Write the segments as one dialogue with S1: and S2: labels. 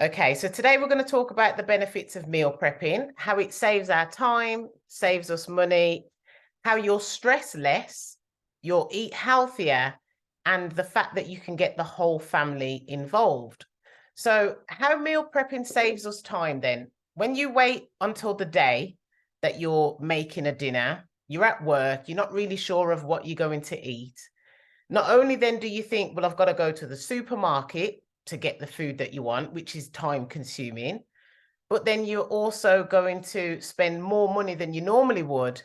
S1: Okay, so today we're going to talk about the benefits of meal prepping, how it saves our time, saves us money, how you'll stress less, you'll eat healthier, and the fact that you can get the whole family involved. So, how meal prepping saves us time then? When you wait until the day that you're making a dinner, you're at work, you're not really sure of what you're going to eat. Not only then do you think, well, I've got to go to the supermarket to get the food that you want, which is time consuming, but then you're also going to spend more money than you normally would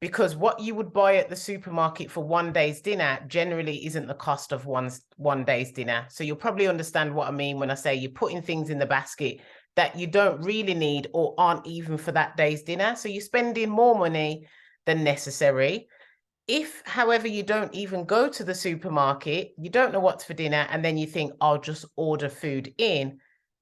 S1: because what you would buy at the supermarket for one day's dinner generally isn't the cost of one day's dinner. So you'll probably understand what I mean when I say you're putting things in the basket that you don't really need or aren't even for that day's dinner. So you're spending more money than necessary. If, however, you don't even go to the supermarket, you don't know what's for dinner, and then you think, I'll just order food in,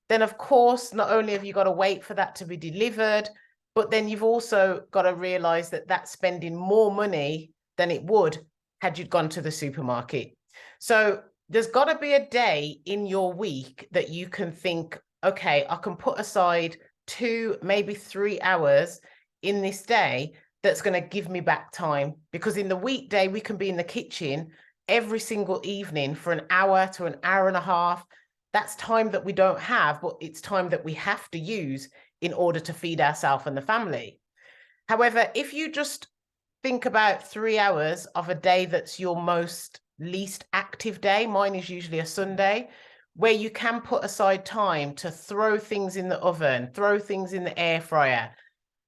S1: then of course, not only have you got to wait for that to be delivered, but then you've also got to realize that that's spending more money than it would had you gone to the supermarket. So there's got to be a day in your week that you can think, okay, I can put aside 2, maybe 3 hours in this day that's going to give me back time, because in the weekday we can be in the kitchen every single evening for an hour to an hour and a half. That's time that we don't have, but it's time that we have to use in order to feed ourselves and the family. However, if you just think about 3 hours of a day that's your most least active day, mine is usually a Sunday, where you can put aside time to throw things in the oven, throw things in the air fryer,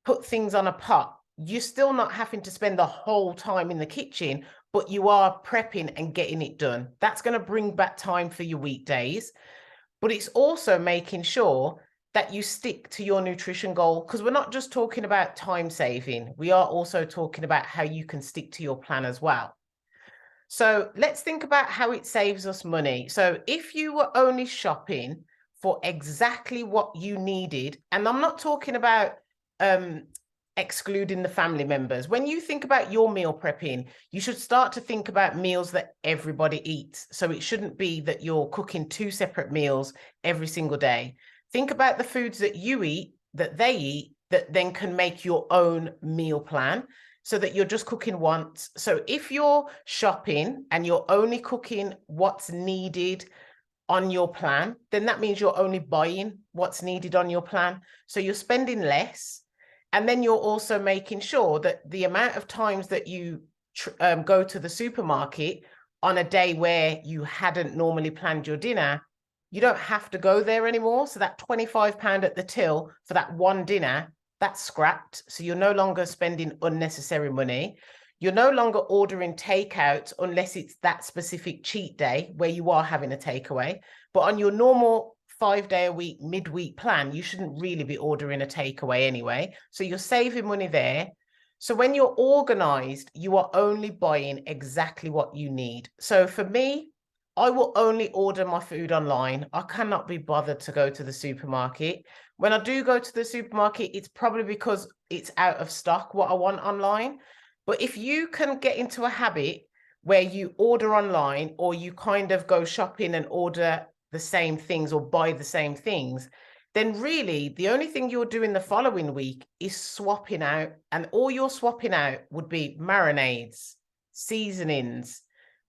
S1: put things on a pot, you're still not having to spend the whole time in the kitchen, but you are prepping and getting it done. That's going to bring back time for your weekdays. But it's also making sure that you stick to your nutrition goal, because we're not just talking about time saving, we are also talking about how you can stick to your plan as well. So let's think about how it saves us money. So if you were only shopping for exactly what you needed, and I'm not talking about excluding the family members. When you think about your meal prepping, you should start to think about meals that everybody eats. So it shouldn't be that you're cooking 2 separate meals every single day. Think about the foods that you eat, that they eat, that then can make your own meal plan so that you're just cooking once. So if you're shopping and you're only cooking what's needed on your plan, then that means you're only buying what's needed on your plan. So you're spending less. And then you're also making sure that the amount of times that you go to the supermarket on a day where you hadn't normally planned your dinner, you don't have to go there anymore. So that £25 at the till for that one dinner, that's scrapped. So you're no longer spending unnecessary money. You're no longer ordering takeout unless it's that specific cheat day where you are having a takeaway. But on your normal 5-day-a-week midweek plan, you shouldn't really be ordering a takeaway anyway. So you're saving money there. So when you're organized, you are only buying exactly what you need. So for me, I will only order my food online. I cannot be bothered to go to the supermarket. When I do go to the supermarket, it's probably because it's out of stock what I want online. But if you can get into a habit where you order online, or you kind of go shopping and order the same things or buy the same things, then really the only thing you're doing the following week is swapping out. And all you're swapping out would be marinades, seasonings,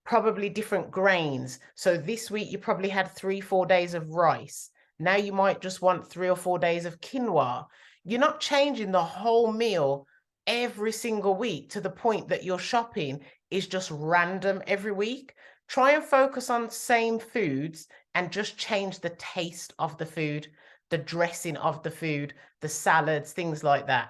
S1: probably different grains. So this week you probably had 3-4 days of rice. Now you might just want 3 or 4 days of quinoa. You're not changing the whole meal every single week to the point that your shopping is just random every week. Try and focus on same foods and just change the taste of the food, the dressing of the food, the salads, things like that.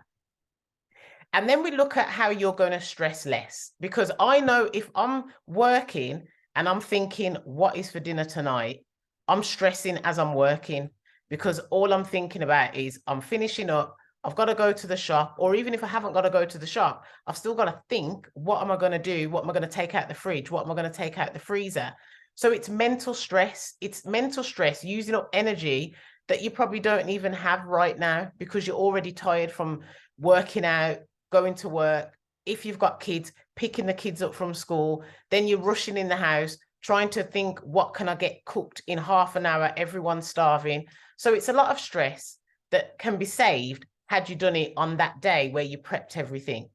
S1: And then we look at how you're going to stress less, because I know if I'm working and I'm thinking, what is for dinner tonight? I'm stressing as I'm working, because all I'm thinking about is I'm finishing up. I've got to go to the shop, or even if I haven't got to go to the shop, I've still got to think, what am I going to do? What am I going to take out the fridge? What am I going to take out the freezer? So it's mental stress. It's mental stress using up energy that you probably don't even have right now because you're already tired from working out, going to work. If you've got kids, picking the kids up from school, then you're rushing in the house, trying to think, what can I get cooked in half an hour? Everyone's starving. So it's a lot of stress that can be saved had you done it on that day where you prepped everything.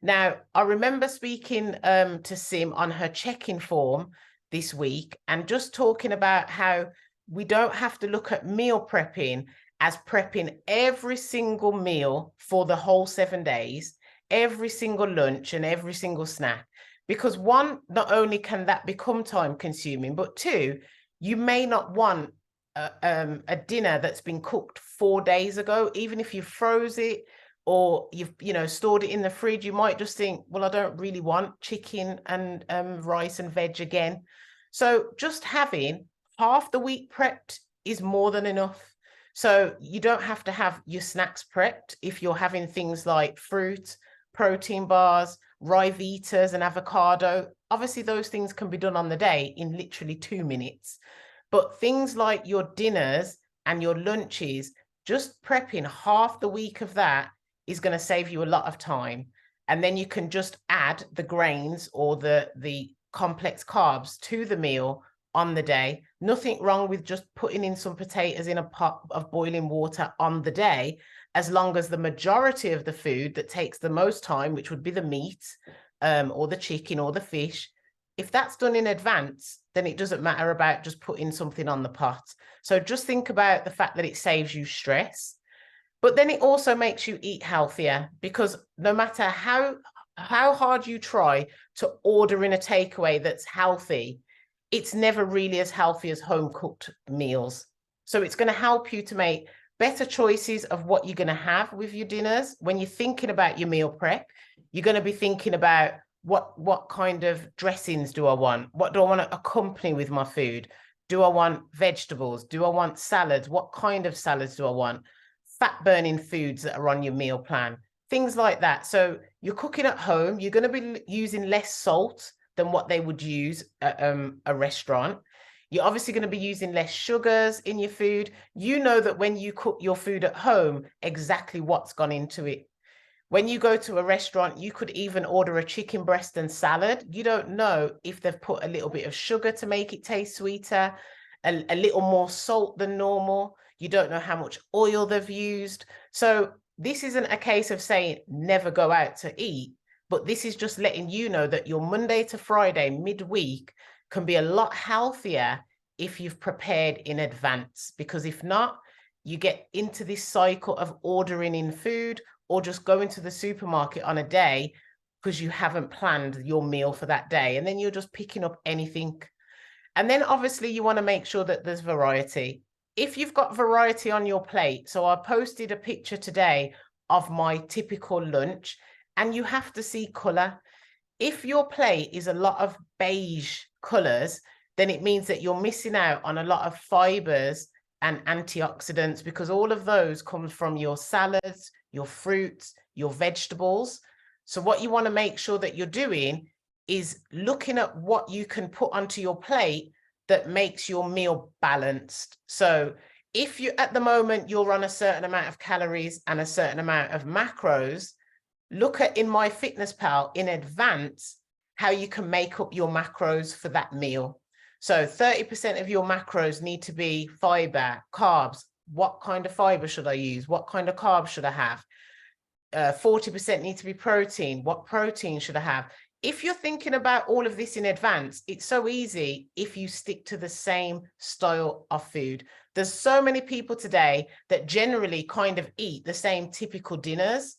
S1: Now, I remember speaking to Sim on her check-in form this week and just talking about how we don't have to look at meal prepping as prepping every single meal for the whole 7 days, every single lunch and every single snack. Because one, not only can that become time consuming, but two, you may not want a dinner that's been cooked 4 days ago. Even if you froze it or you've stored it in the fridge, you might just think, well, I don't really want chicken and rice and veg again. So just having half the week prepped is more than enough. So you don't have to have your snacks prepped if you're having things like fruit, protein bars, Ryvitas and avocado. Obviously, those things can be done on the day in literally 2 minutes. But things like your dinners and your lunches, just prepping half the week of that is going to save you a lot of time. And then you can just add the grains or the complex carbs to the meal on the day. Nothing wrong with just putting in some potatoes in a pot of boiling water on the day, as long as the majority of the food that takes the most time, which would be the meat or the chicken or the fish, if that's done in advance, then it doesn't matter about just putting something on the pot. So just think about the fact that it saves you stress, but then it also makes you eat healthier, because no matter how hard you try to order in a takeaway that's healthy, it's never really as healthy as home cooked meals. So it's going to help you to make better choices of what you're going to have with your dinners. When you're thinking about your meal prep, you're going to be thinking about what kind of dressings do I want? What do I want to accompany with my food? Do I want vegetables? Do I want salads? What kind of salads do I want? Fat burning foods that are on your meal plan, things like that. So you're cooking at home, you're going to be using less salt than what they would use at a restaurant. You're obviously going to be using less sugars in your food. You know that when you cook your food at home, exactly what's gone into it. When you go to a restaurant, you could even order a chicken breast and salad. You don't know if they've put a little bit of sugar to make it taste sweeter, a little more salt than normal. You don't know how much oil they've used. So this isn't a case of saying never go out to eat, but this is just letting you know that your Monday to Friday midweek can be a lot healthier if you've prepared in advance. Because if not, you get into this cycle of ordering in food or just going to the supermarket on a day because you haven't planned your meal for that day. And then you're just picking up anything. And then obviously you want to make sure that there's variety. If you've got variety on your plate, so I posted a picture today of my typical lunch, and you have to see color. If your plate is a lot of beige colors, then it means that you're missing out on a lot of fibers and antioxidants, because all of those come from your salads, your fruits, your vegetables. So what you want to make sure that you're doing is looking at what you can put onto your plate that makes your meal balanced. So if you, at the moment, you're on a certain amount of calories and a certain amount of macros, look at in MyFitnessPal in advance how you can make up your macros for that meal. So 30% of your macros need to be fiber, carbs. What kind of fiber should I use? What kind of carbs should I have? 40% need to be protein. What protein should I have? If you're thinking about all of this in advance, it's so easy if you stick to the same style of food. There's so many people today that generally kind of eat the same typical dinners,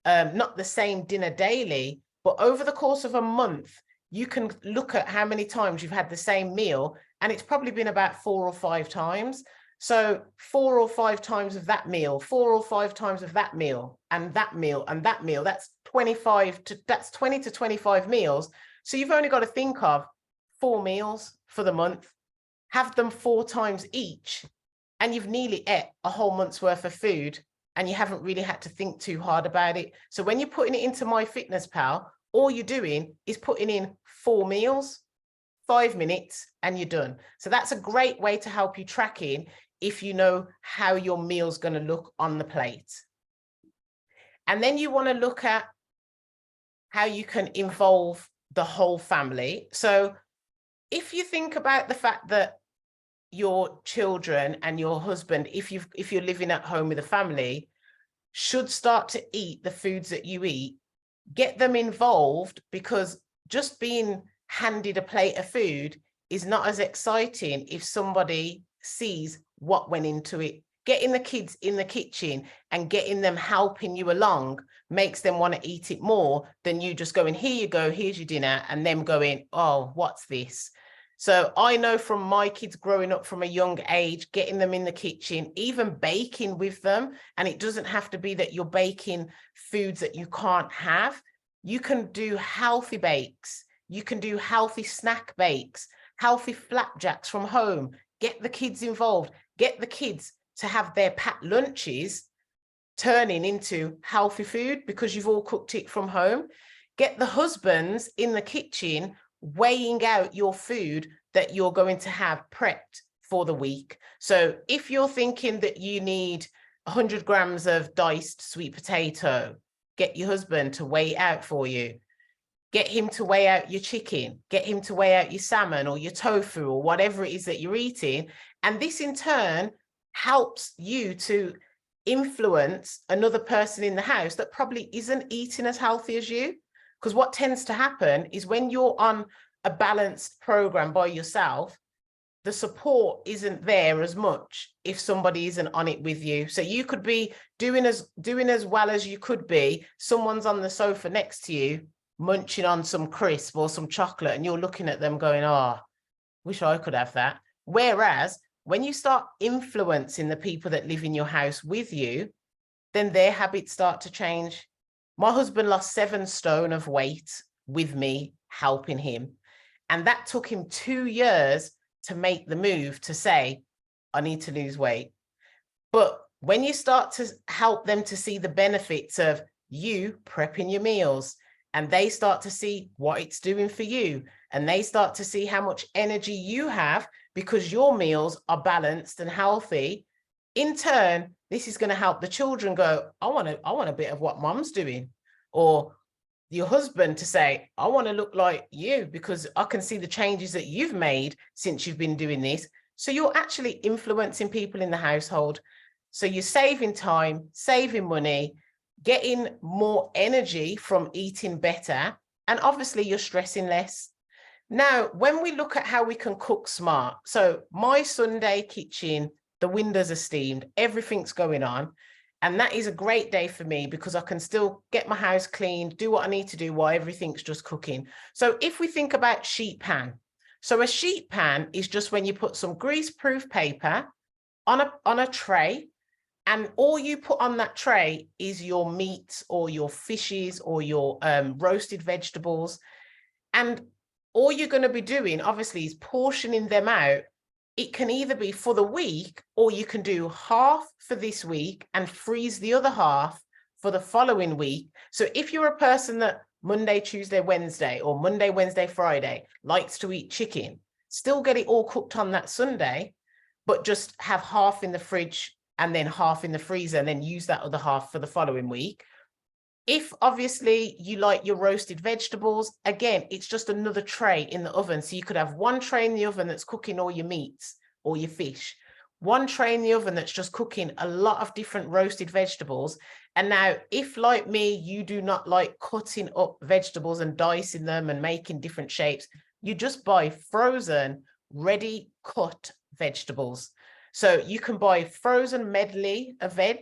S1: not the same dinner daily, but over the course of a month, you can look at how many times you've had the same meal, and it's probably been about 4 or 5 times. So 4 or 5 times of that meal, 4 or 5 times of that meal, and that meal, and that meal, that's 20 to 25 meals. So you've only got to think of 4 meals for the month, have them 4 times each, and you've nearly ate a whole month's worth of food, and you haven't really had to think too hard about it. So when you're putting it into MyFitnessPal, all you're doing is putting in 4 meals, 5 minutes, and you're done. So that's a great way to help you track in if you know how your meal's going to look on the plate. And then you want to look at how you can involve the whole family. So if you think about the fact that your children and your husband, if you're living at home with a family, should start to eat the foods that you eat, get them involved, because just being handed a plate of food is not as exciting if somebody sees what went into it. Getting the kids in the kitchen and getting them helping you along makes them want to eat it more than you just going, here you go, here's your dinner, and them going, oh, what's this? So I know from my kids growing up from a young age, getting them in the kitchen, even baking with them, and it doesn't have to be that you're baking foods that you can't have. You can do healthy bakes. You can do healthy snack bakes, healthy flapjacks from home. Get the kids involved. Get the kids to have their packed lunches turning into healthy food because you've all cooked it from home. Get the husbands in the kitchen weighing out your food that you're going to have prepped for the week. So if you're thinking that you need 100 grams of diced sweet potato, get your husband to weigh it out for you. Get him to weigh out your chicken, get him to weigh out your salmon or your tofu or whatever it is that you're eating. And this in turn helps you to influence another person in the house that probably isn't eating as healthy as you. Because what tends to happen is when you're on a balanced program by yourself, the support isn't there as much if somebody isn't on it with you. So you could be doing as well as you could be. Someone's on the sofa next to you, munching on some crisp or some chocolate, and you're looking at them going, oh, wish I could have that. Whereas when you start influencing the people that live in your house with you, then their habits start to change. My husband lost 7 stone of weight with me helping him. And that took him 2 years to make the move to say, I need to lose weight. But when you start to help them to see the benefits of you prepping your meals, and they start to see what it's doing for you, and they start to see how much energy you have because your meals are balanced and healthy, in turn, this is going to help the children go, I want a bit of what mom's doing. Or your husband to say, I want to look like you because I can see the changes that you've made since you've been doing this. So you're actually influencing people in the household. So you're saving time, saving money, getting more energy from eating better, and obviously you're stressing less. Now, when we look at how we can cook smart, so my Sunday kitchen, the windows are steamed, everything's going on. And that is a great day for me because I can still get my house cleaned, do what I need to do while everything's just cooking. So if we think about sheet pan, so a sheet pan is just when you put some grease-proof paper on a tray, and all you put on that tray is your meats or your fishes or your roasted vegetables. And all you're going to be doing, obviously, is portioning them out. It can either be for the week, or you can do half for this week and freeze the other half for the following week. So if you're a person that Monday, Tuesday, Wednesday, or Monday, Wednesday, Friday likes to eat chicken, still get it all cooked on that Sunday, but just have half in the fridge and then half in the freezer, and then use that other half for the following week. If obviously you like your roasted vegetables, again, it's just another tray in the oven. So you could have one tray in the oven that's cooking all your meats or your fish, one tray in the oven that's just cooking a lot of different roasted vegetables. And now, if like me, you do not like cutting up vegetables and dicing them and making different shapes, you just buy frozen, ready cut vegetables. So you can buy frozen medley of veg,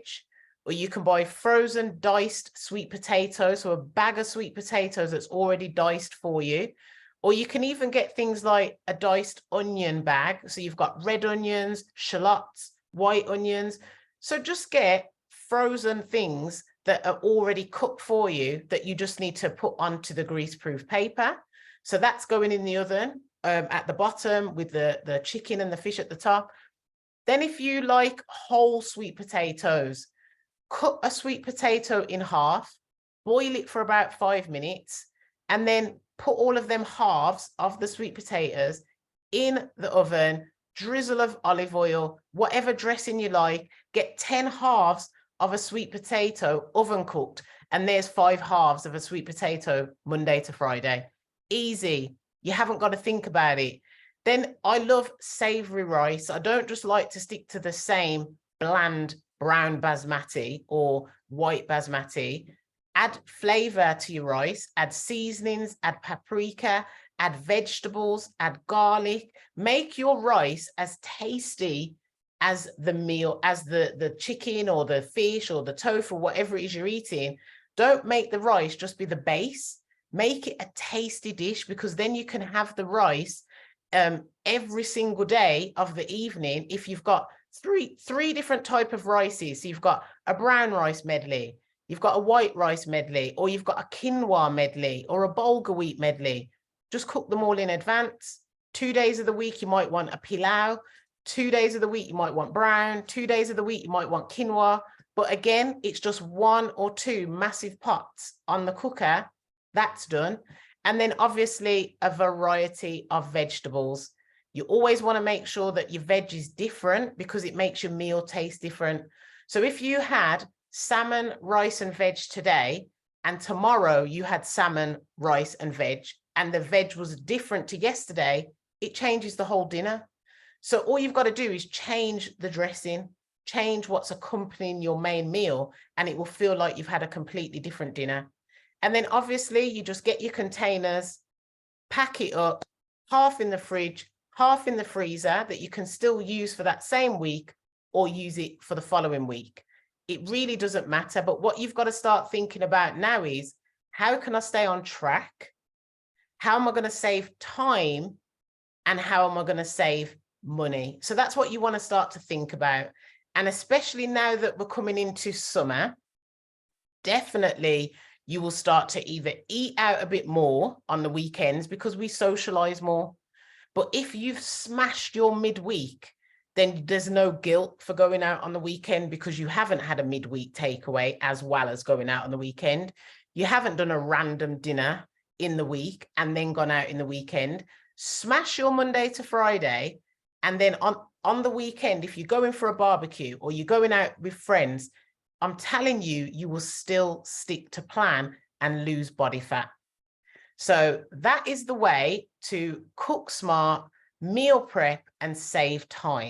S1: or you can buy frozen diced sweet potatoes, so a bag of sweet potatoes that's already diced for you. Or you can even get things like a diced onion bag. So you've got red onions, shallots, white onions. So just get frozen things that are already cooked for you that you just need to put onto the grease-proof paper. So that's going in the oven at the bottom with the chicken and the fish at the top. Then if you like whole sweet potatoes, cut a sweet potato in half, boil it for about 5 minutes, and then put all of them halves of the sweet potatoes in the oven, drizzle of olive oil, whatever dressing you like, get 10 halves of a sweet potato oven cooked, and there's 5 halves of a sweet potato Monday to Friday. Easy. You haven't got to think about it. Then I love savory rice. I don't just like to stick to the same bland brown basmati or white basmati. Add flavor to your rice, add seasonings, add paprika, add vegetables, add garlic. Make your rice as tasty as the meal, as the chicken or the fish or the tofu, whatever it is you're eating. Don't make the rice just be the base. Make it a tasty dish, because then you can have the rice every single day of the evening. If you've got three different type of rices, so you've got a brown rice medley, you've got a white rice medley, or you've got a quinoa medley or a bulgur wheat medley. Just cook them all in advance. 2 days of the week, you might want a pilau. 2 days of the week, you might want brown. 2 days of the week, you might want quinoa. But again, it's just 1 or 2 massive pots on the cooker. That's done. And then obviously a variety of vegetables. You always want to make sure that your veg is different, because it makes your meal taste different. So if you had salmon, rice and veg today, and tomorrow you had salmon, rice and veg, and the veg was different to yesterday, it changes the whole dinner. So all you've got to do is change the dressing, change what's accompanying your main meal, and it will feel like you've had a completely different dinner. And then obviously you just get your containers, pack it up, half in the fridge, half in the freezer, that you can still use for that same week or use it for the following week. It really doesn't matter. But what you've got to start thinking about now is, how can I stay on track? How am I going to save time? And how am I going to save money? So that's what you want to start to think about. And especially now that we're coming into summer, definitely you will start to either eat out a bit more on the weekends, because we socialize more. But if you've smashed your midweek, then there's no guilt for going out on the weekend, because you haven't had a midweek takeaway as well as going out on the weekend. You haven't done a random dinner in the week and then gone out in the weekend. Smash your Monday to Friday. And then on the weekend, if you're going for a barbecue or you're going out with friends, I'm telling you, you will still stick to plan and lose body fat. So that is the way to cook smart, meal prep, and save time.